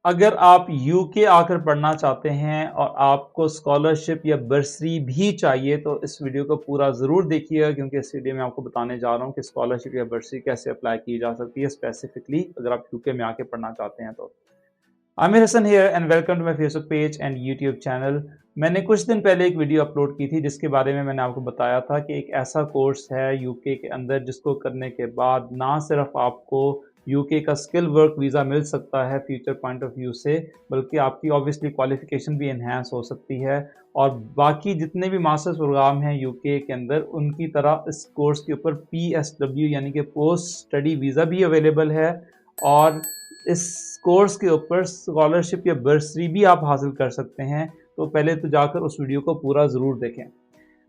अगर आप यूके आकर पढ़ना चाहते हैं और आपको स्कॉलरशिप या बर्सरी भी चाहिए तो इस वीडियो को पूरा ज़रूर देखिएगा, क्योंकि इस वीडियो में आपको बताने जा रहा हूँ कि स्कॉलरशिप या बर्सरी कैसे अप्लाई की जा सकती है स्पेसिफिकली अगर आप यूके में आके पढ़ना चाहते हैं तो। Aamir Hasan here and welcome to my Facebook page and YouTube channel. मैंने कुछ दिन पहले एक वीडियो अपलोड की थी जिसके बारे में मैंने आपको बताया था कि एक ऐसा कोर्स है यूके के अंदर जिसको करने के बाद ना सिर्फ आपको यूके का स्किल वर्क वीज़ा मिल सकता है फ्यूचर पॉइंट ऑफ व्यू से, बल्कि आपकी ऑब्वियसली क्वालिफिकेशन भी इन्हेंस हो सकती है। और बाकी जितने भी मास्टर्स प्रोग्राम हैं यूके के अंदर उनकी तरह इस कोर्स के ऊपर PSW यानी कि पोस्ट स्टडी वीज़ा भी अवेलेबल है, और इस कोर्स के ऊपर स्कॉलरशिप या बर्सरी भी आप हासिल कर सकते हैं। तो पहले तो जाकर उस वीडियो को पूरा ज़रूर देखें।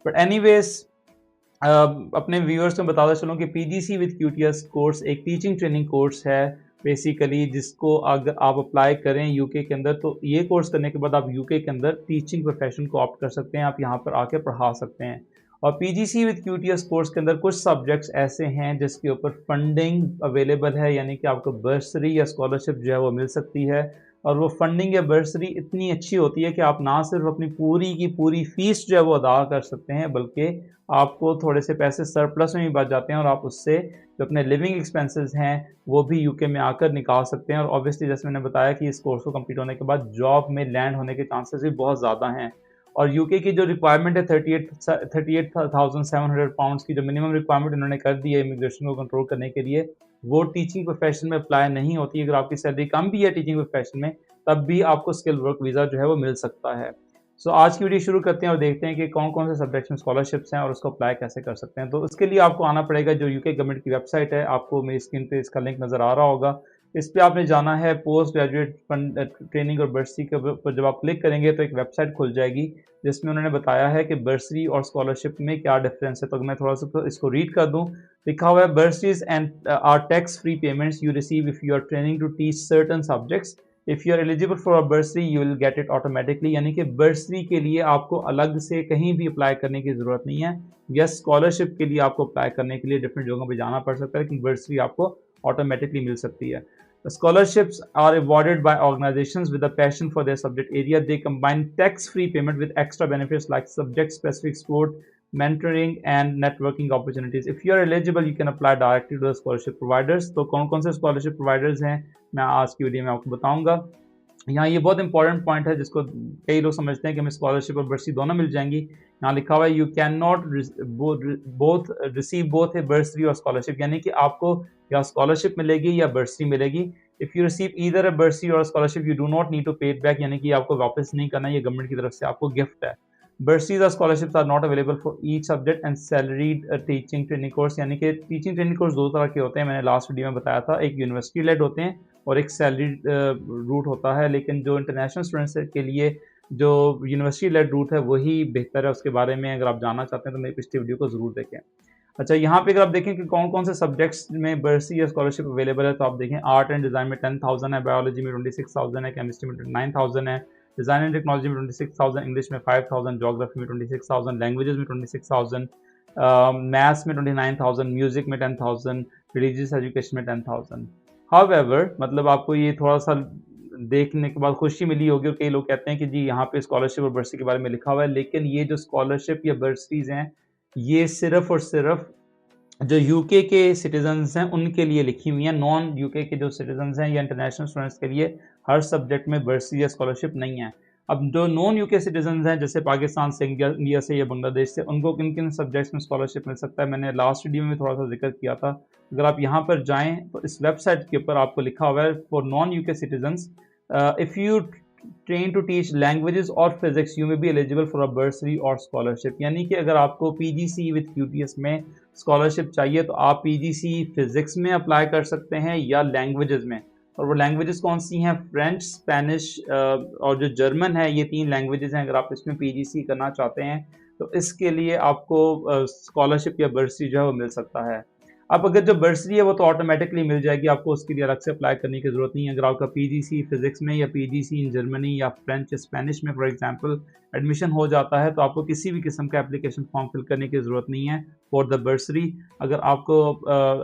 बट एनीवेज, अपने व्यूअर्स को बताता चलूँ कि PGC विद QTS कोर्स एक टीचिंग ट्रेनिंग कोर्स है बेसिकली, जिसको अगर आप अप्लाई करें यूके के अंदर तो ये कोर्स करने के बाद आप यूके के अंदर टीचिंग प्रोफेशन को ऑप्ट कर सकते हैं, आप यहाँ पर आके पढ़ा सकते हैं। और PGC विद QTS कोर्स के अंदर कुछ सब्जेक्ट्स ऐसे हैं जिसके ऊपर फंडिंग अवेलेबल है, यानी कि आपको बर्सरी या स्कॉलरशिप जो है वो मिल सकती है। और वो फंडिंग या बर्सरी इतनी अच्छी होती है कि आप ना सिर्फ अपनी पूरी की पूरी फ़ीस जो है वो अदा कर सकते हैं, बल्कि आपको थोड़े से पैसे सरप्लस में भी बच जाते हैं और आप उससे जो अपने लिविंग एक्सपेंसेस हैं वो भी यूके में आकर निकाल सकते हैं। और ऑब्वियसली जैसे मैंने बताया कि इस कोर्स को कंप्लीट होने के बाद जॉब में लैंड होने के चांसेस भी बहुत ज़्यादा हैं। और यूके की जो रिक्वायरमेंट है 38,700 पाउंड्स की जो मिनिमम रिक्वायरमेंट इन्होंने कर दी है इमिग्रेशन को कंट्रोल करने के लिए, वो टीचिंग प्रोफेशन में अप्लाई नहीं होती। अगर आपकी सैलरी कम भी है टीचिंग प्रोफेशन में तब भी आपको स्किल वर्क वीज़ा जो है वो मिल सकता है। सो आज की वीडियो शुरू करते हैं और देखते हैं कि कौन-कौन से सब्जेक्ट्स में स्कॉलरशिप्स हैं और उसको अप्लाई कैसे कर सकते हैं। तो उसके लिए आपको आना पड़ेगा जो यूके गवर्नमेंट की वेबसाइट है, आपको मेरी स्क्रीन पे इसका लिंक नज़र आ रहा होगा। इस पे आपने जाना है पोस्ट ग्रेजुएट फंड ट्रेनिंग और बर्सरी के ऊपर जब आप क्लिक करेंगे तो एक वेबसाइट खुल जाएगी जिसमें उन्होंने बताया है कि बर्सरी और स्कॉलरशिप में क्या डिफरेंस है। तो मैं थोड़ा-सा इसको रीड कर दूँ। लिखा हुआ है bursaries and are tax free payments you receive if you are training to teach certain subjects. If you are eligible for a bursary you will get it automatically, यानी कि बर्सरी के लिए आपको अलग से कहीं भी अप्लाई करने की ज़रूरत नहीं है। यस, स्कॉलरशिप के लिए आपको अप्लाई करने के लिए डिफरेंट जगहों पे जाना पड़ सकता है, लेकिन बर्सरी आपको ऑटोमेटिकली मिल सकती है। Scholarships are awarded by organizations with a passion for their subject area. They combine tax-free payment with extra benefits like subject-specific support, mentoring, and networking opportunities. If you are eligible, you can apply directly to the scholarship providers. तो कौन-कौन से scholarship providers हैं मैं आज की video में आपको बताऊंगा। यहाँ ये बहुत इंपॉर्टेंट पॉइंट है जिसको कई लोग समझते हैं कि हमें स्कॉलरशिप और बर्सरी दोनों मिल जाएंगी। यहाँ लिखा हुआ है you can not both receive both a bursary और स्कॉलरशिप, यानी कि आपको या स्कॉलरशिप मिलेगी या बर्सरी मिलेगी। If you receive either a bursary और scholarship you do not need to pay it back, यानी कि आपको वापस नहीं करना, ये गवर्नमेंट की तरफ से आपको गिफ्ट है। बर्सरीज और scholarships are not available for each subject and salaried teaching training course, यानी कि टीचिंग ट्रेनिंग कोर्स दो तरह के होते हैं, मैंने लास्ट वीडियो में बताया था। एक यूनिवर्सिटी लेड होते हैं और एक सैलरी रूट होता है, लेकिन जो इंटरनेशनल स्टूडेंट्स के लिए जो यूनिवर्सिटी लेड रूट है वही बेहतर है। उसके बारे में अगर आप जानना चाहते हैं तो मेरी पिछली वीडियो को ज़रूर देखें। अच्छा, यहाँ पे अगर आप देखें कि कौन-कौन से सब्जेक्ट्स में बर्सरी या स्कॉलरशिप अवेलेबल है तो आप देखें आर्ट एंड डिज़ाइन में 10,000 है, बायोलॉजी में 26,000 है, केमिस्ट्री में 29,000 है, डिज़ाइन एंड टेक्नोलॉजी में 26,000, इंग्लिश में 5,000, ज्योग्राफी में 26,000, लैंग्वेजेस में 26,000, मैथ्स में 29,000, म्यूज़िक में 10,000, रिलीजियस एजुकेशन में 10,000। हाउएवर, मतलब आपको ये थोड़ा-सा देखने के बाद खुशी मिली होगी और कई लोग कहते हैं कि जी यहाँ पे स्कॉलरशिप और बर्सरी के बारे में लिखा हुआ है, लेकिन ये जो स्कॉलरशिप या बर्सरीज़ हैं ये सिर्फ़ और सिर्फ़ जो यूके के सिटीजन्स हैं उनके लिए लिखी हुई हैं। नॉन यूके के जो सिटीजन्स हैं या इंटरनेशनल स्टूडेंट्स के लिए हर सब्जेक्ट में बर्सरी या स्कॉलरशिप नहीं है। अब जो नॉन यूके सिटीजन्स हैं जैसे पाकिस्तान से, इंडिया से या बांग्लादेश से, उनको किन किन सब्जेक्ट्स में स्कॉलरशिप मिल सकता है मैंने लास्ट वीडियो में थोड़ा सा जिक्र किया था। अगर आप यहाँ पर जाएँ तो इस वेबसाइट के ऊपर आपको लिखा हुआ है for non UK citizens if you train to teach languages or physics you may be eligible for a bursary और स्कॉलरशिप, यानी कि अगर आपको PGC विद QTS में स्कॉलरशिप चाहिए तो आप PGC फिजिक्स में अप्लाई कर सकते हैं या लैंग्वेजेस में। और वो लैंग्वेजेस कौन सी हैं? फ्रेंच, स्पेनिश और जो जर्मन है, ये 3 लैंग्वेजेस हैं। अगर आप इसमें PGC करना चाहते हैं तो इसके लिए आपको स्कॉलरशिप या बर्सरी जो है वो मिल सकता है। अब अगर जो बर्सरी है वो तो ऑटोमेटिकली मिल जाएगी, आपको उसके लिए अलग से अप्लाई करने की ज़रूरत नहीं है। अगर आपका पीजीसी फिजिक्स में या पीजीसी इन जर्मनी या फ्रेंच या स्पेनिश में फॉर एग्जांपल एडमिशन हो जाता है, तो आपको किसी भी किस्म का एप्लीकेशन फॉर्म फिल करने की ज़रूरत नहीं है फॉर द बर्सरी। अगर आपको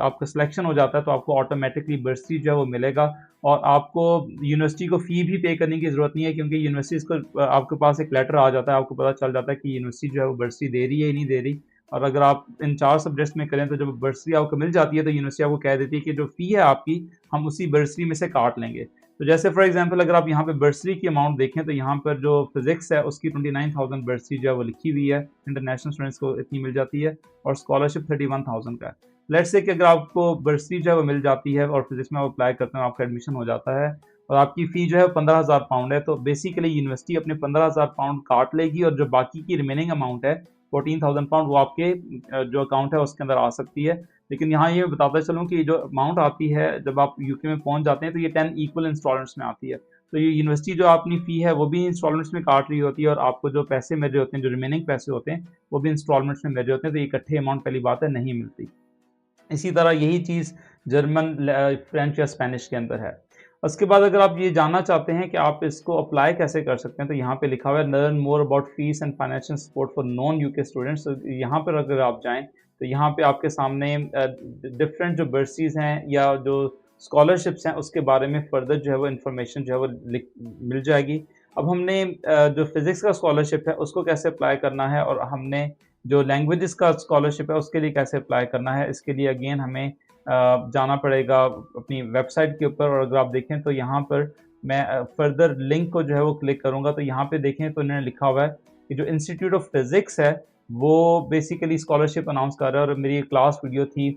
आपका सिलेक्शन हो जाता है तो आपको ऑटोमेटिकली बर्सरी जो है वो मिलेगा, और आपको यूनिवर्सिटी को फ़ी भी पे करने की ज़रूरत नहीं है, क्योंकि यूनिवर्सिटीज़ को आपके पास एक लेटर आ जाता है, आपको पता चल जाता है कि यूनिवर्सिटी जो है वो बर्सरी दे रही है या नहीं दे रही। और अगर आप इन 4 सब्जेक्ट्स में करें तो जब बर्सरी आपको मिल जाती है तो यूनिवर्सिटी आपको कह देती है कि जो फ़ी है आपकी, हम उसी बर्सरी में से काट लेंगे। तो जैसे फॉर एग्जांपल अगर आप यहाँ पे बर्सरी की अमाउंट देखें तो यहाँ पर जो फिजिक्स है उसकी 29,000 बर्सरी जो है वो लिखी हुई है, इंटरनेशनल स्टूडेंट्स को इतनी मिल जाती है, और स्कॉलरशिप 31,000 का है। लेट्स से कि अगर आपको बर्सरी जो है वो मिल जाती है और फिजिक्स में आप अप्लाई करते हैं, आपका एडमिशन हो जाता है और आपकी फ़ी जो है 15,000 पाउंड है, तो बेसिकली यूनिवर्सिटी अपने 15,000 पाउंड काट लेगी, और जो बाकी की रिमेनिंग अमाउंट है 14,000 पाउंड वो आपके जो अकाउंट है उसके अंदर आ सकती है। लेकिन यहाँ ये बताता चलूँ कि जो अमाउंट आती है जब आप यूके में पहुँच जाते हैं तो ये 10 इक्वल इंस्टॉलमेंट्स में आती है। तो ये यूनिवर्सिटी जो अपनी फ़ी है वो भी इंस्टॉलमेंट्स में काट रही होती है, और आपको जो पैसे मिल रहे होते हैं, जो रिमेनिंग पैसे होते हैं, वो भी इंस्टॉलमेंट्स में मिल रहे होते हैं, तो ये इकट्ठे अमाउंट पहली बात है नहीं मिलती। इसी तरह यही चीज़ जर्मन, फ्रेंच या स्पेनिश के अंदर है। उसके बाद अगर आप ये जानना चाहते हैं कि आप इसको अप्लाई कैसे कर सकते हैं, तो यहाँ पे लिखा हुआ है learn more about fees and financial support for non UK students. तो यहाँ पर अगर आप जाएँ तो यहाँ पे आपके सामने डिफरेंट जो बर्सीज़ हैं या जो स्कॉलरशिप्स हैं उसके बारे में फ़र्दर जो है वो इन्फॉर्मेशन जो है वो मिल जाएगी। अब हमने जो फिज़िक्स का स्कॉलरशिप है उसको कैसे अप्लाई करना है, और हमने जो लैंग्वेजेस का स्कॉलरशिप है उसके लिए कैसे अप्लाई करना है, इसके लिए अगेन हमें जाना पड़ेगा अपनी वेबसाइट के ऊपर। और अगर आप देखें तो यहाँ पर मैं फर्दर लिंक को जो है वो क्लिक करूँगा, तो यहाँ पे देखें तो इन्होंने लिखा हुआ है कि जो इंस्टीट्यूट ऑफ फिज़िक्स है वो बेसिकली स्कॉलरशिप अनाउंस कर रहा है। और मेरी क्लास वीडियो थी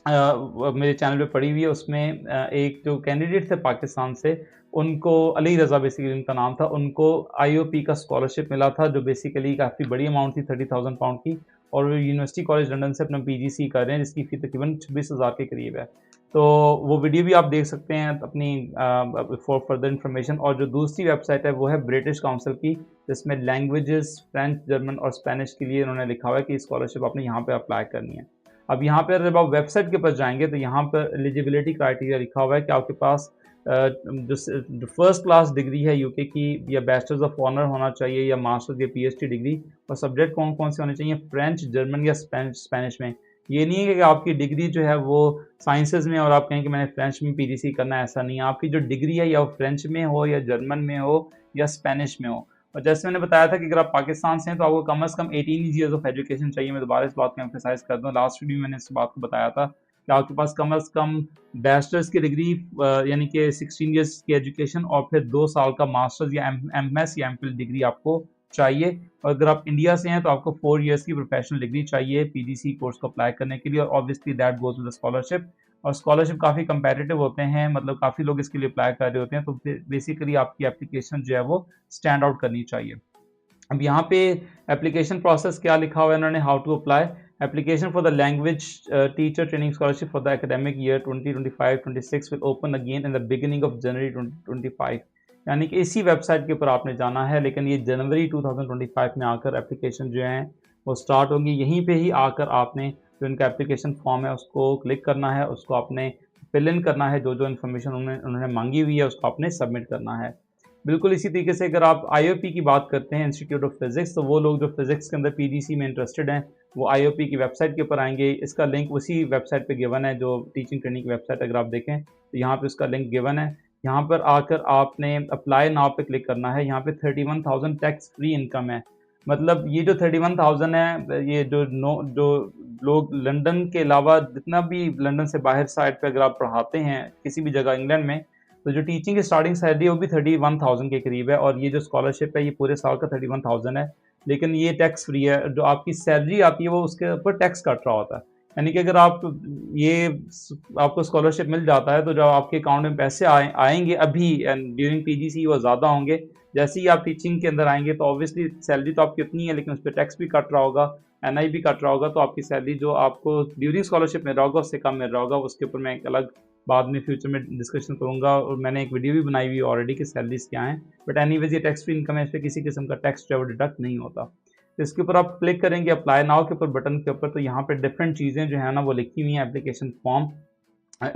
मेरे चैनल पे पड़ी हुई है, उसमें एक जो कैंडिडेट थे पाकिस्तान से, उनको अली रज़ा बेसिकली उनका नाम था, उनको आईओपी का स्कॉलरशिप मिला था, जो बेसिकली काफ़ी बड़ी अमाउंट थी 30,000 पाउंड की, और वो यूनिवर्सिटी कॉलेज लंदन से अपना पीजीसी कर रहे हैं, जिसकी फ़ी तकरीबन 26,000 के करीब है। तो वो वीडियो भी आप देख सकते हैं अपनी फॉर फर्दर इन्फॉर्मेशन। और जो दूसरी वेबसाइट है वो है ब्रिटिश काउंसिल की, जिसमें लैंग्वेजेस फ्रेंच, जर्मन और स्पेनिश के लिए उन्होंने लिखा हुआ है कि स्कॉलरशिप आपने यहाँ पे अप्लाई करनी है। अब यहाँ पे जब आप वेबसाइट के ऊपर जाएँगे तो यहाँ पर एलिजिबिलिटी क्राइटेरिया लिखा हुआ है कि आपके पास जो फर्स्ट क्लास डिग्री है यूके की, या बैचलर्स ऑफ ऑनर होना चाहिए, या मास्टर्स या पीएचडी डिग्री, और सब्जेक्ट कौन-कौन से होने चाहिए, फ्रेंच, जर्मन या स्पेनिश में। ये नहीं है कि आपकी डिग्री जो है वो साइंसेज़ में और आप कहें कि मैंने फ्रेंच में पीजीसी करना है, ऐसा नहीं है। आपकी जो डिग्री है या वो फ्रेंच में हो या जर्मन में हो या स्पेनिश में हो। और जैसे मैंने बताया था कि अगर आप पाकिस्तान से हैं तो आपको कम से कम 18 ईयर्स ऑफ एजुकेशन चाहिए। मैं दोबारा इस बात को एम्फसाइज़ कर दूँ, लास्ट वीडियो में मैंने इस बात को बताया था कि आपके पास कम से कम बैचलर्स की डिग्री यानी कि 16 ईयर्स की एजुकेशन, और फिर 2 साल का मास्टर्स या एमएस या एमफिल डिग्री आपको चाहिए। और अगर आप इंडिया से हैं तो आपको 4 ईयर्स की प्रोफेशनल डिग्री चाहिए पीजीसी कोर्स को अप्लाई करने के लिए, और obviously that goes with the scholarship. और स्कॉलरशिप काफ़ी कम्पेटिटिव होते हैं, मतलब काफ़ी लोग इसके लिए अप्लाई कर रहे होते हैं, तो फिर बेसिकली आपकी एप्लीकेशन जो है वो स्टैंड आउट करनी चाहिए। अब यहाँ पे एप्लीकेशन प्रोसेस क्या लिखा हुआ है इन्होंने, how to apply application for the language teacher training scholarship for the academic year 2025-26 will open again in the beginning of January 2025। यानी कि इसी वेबसाइट के ऊपर आपने जाना है, लेकिन ये जनवरी 2025 में आकर एप्लीकेशन जो है वो स्टार्ट होंगी। यहीं पे ही आकर आपने जो इनका एप्लीकेशन फॉर्म है उसको क्लिक करना है, उसको आपने फिल इन करना है, जो इन्फॉर्मेशन उन्होंने मांगी हुई है उसको आपने सबमिट करना है। बिल्कुल इसी तरीके से अगर आप आईओपी की बात करते हैं, इंस्टीट्यूट ऑफ फिज़िक्स, तो वो लोग जो फिज़िक्स के अंदर पीजीसी में इंटरेस्टेड हैं वो आईओपी की वेबसाइट के ऊपर आएंगे। इसका लिंक उसी वेबसाइट पे गिवन है, जो टीचिंग ट्रेनिंग की वेबसाइट अगर आप देखें तो यहाँ पे उसका लिंक गिवन है। यहाँ पर आकर आपने अप्लाई नाउ पे क्लिक करना है। यहाँ पे 31,000 टैक्स फ्री इनकम है। मतलब ये जो 31,000 है, ये जो लोग लंदन के अलावा जितना भी लंदन से बाहर साइड पे अगर आप पढ़ाते हैं किसी भी जगह इंग्लैंड में, तो जो टीचिंग की स्टार्टिंग सैलरी है वो भी 31,000 के करीब है, और ये जो स्कॉलरशिप है ये पूरे साल का 31,000 है। लेकिन ये टैक्स फ्री है। जो आपकी सैलरी आती है वो उसके ऊपर टैक्स कट रहा होता है। यानी कि अगर आपको स्कॉलरशिप मिल जाता है तो जो आपके अकाउंट में पैसे आएंगे अभी ड्यूरिंग पीजीसी वो ज़्यादा होंगे। जैसे ही आप टीचिंग के अंदर आएंगे तो ऑब्वियसली सैलरी तो आपकी उतनी है, लेकिन उस पर टैक्स भी कट रहा होगा, एनआई भी कट रहा होगा, तो आपकी सैलरी जो आपको ड्यूरिंग स्कॉलरशिप मिल रहा होगा उससे कम मिल रहा होगा। उसके ऊपर मैं एक अलग बाद में फ्यूचर में डिस्कशन करूँगा, और मैंने एक वीडियो भी बनाई हुई है ऑलरेडी कि सैलरीज क्या हैं। बट एनीवेज ये टैक्स फ्री इनकम है, इस पर किसी किस्म का टैक्स जो है वो डिडक्ट नहीं होता। तो इसके ऊपर आप क्लिक करेंगे अप्लाई नाउ के ऊपर बटन के ऊपर, तो यहाँ पे डिफरेंट चीज़ें जो है ना वो लिखी हुई हैं एप्लीकेशन फॉर्म।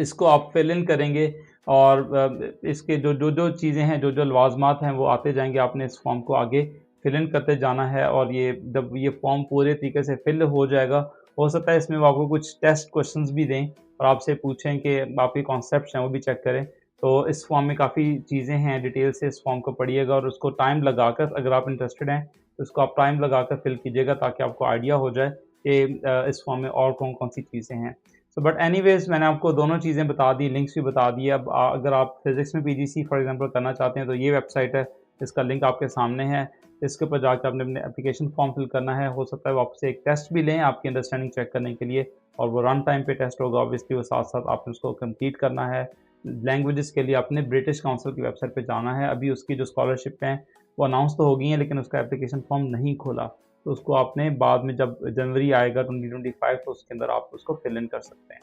इसको आप फिल इन करेंगे और इसके जो चीज़ें हैं, जो लवाजमात हैं वो आते जाएंगे। आपने इस फॉर्म को आगे फिल इन करते जाना है और ये जब ये फॉर्म पूरे तरीके से फिल हो जाएगा, हो सकता है इसमें वो आपको कुछ टेस्ट क्वेश्चंस भी दें और आपसे पूछें कि आपके कॉन्सेप्ट्स हैं वो भी चेक करें। तो इस फॉर्म में काफ़ी चीज़ें हैं, डिटेल से इस फॉर्म को पढ़िएगा और उसको टाइम लगाकर, अगर आप इंटरेस्टेड हैं तो इसको आप टाइम लगाकर फिल कीजिएगा ताकि आपको आइडिया हो जाए कि इस फॉर्म में और कौन-कौन सी चीज़ें हैं। सो बट एनीवेज़ मैंने आपको दोनों चीज़ें बता दी, लिंक्स भी बता दिए। अब अगर आप फिज़िक्स में पीजीसी फॉर एग्ज़ाम्पल करना चाहते हैं तो ये वेबसाइट है, इसका लिंक आपके सामने है। इसके ऊपर जाकर आपने अपने एप्लीकेशन फॉर्म फिल करना है। हो सकता है वो आपसे एक टेस्ट भी लें आपकी अंडरस्टैंडिंग चेक करने के लिए और वो रन टाइम पे टेस्ट होगा ऑब्वियसली, वो साथ-साथ आपने उसको कंप्लीट करना है। लैंग्वेजेज़ के लिए आपने ब्रिटिश काउंसिल की वेबसाइट पे जाना है। अभी उसकी जो स्कॉलरशिप हैं वो अनाउंस तो हो गई हैं लेकिन उसका एप्लीकेशन फॉर्म नहीं खोला। तो उसको आपने बाद में जब जनवरी आएगा 2025 तो उसके अंदर आप उसको फिल इन कर सकते हैं।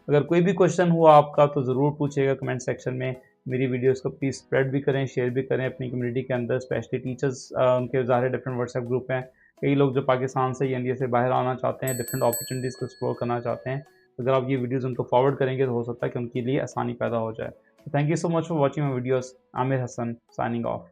अगर कोई भी क्वेश्चन हुआ आपका तो ज़रूर पूछिएगा कमेंट सेक्शन में। मेरी वीडियोज़ को प्लीज़ स्प्रेड भी करें, शेयर भी करें अपनी कम्युनिटी के अंदर, स्पेशली टीचर्स उनके ज़ाहिर डिफरेंट व्हाट्सएप ग्रुप हैं। कई लोग जो पाकिस्तान से या इंडिया से बाहर आना चाहते हैं, डिफरेंट अपॉर्चुनिटीज़ को एक्सप्लोर करना चाहते हैं। अगर आप ये वीडियोज़ उनको फॉरवर्ड करेंगे तो हो सकता है कि उनके लिए आसानी पैदा हो जाए। Thank you so much for watching my videos. Aamir Hasan signing of.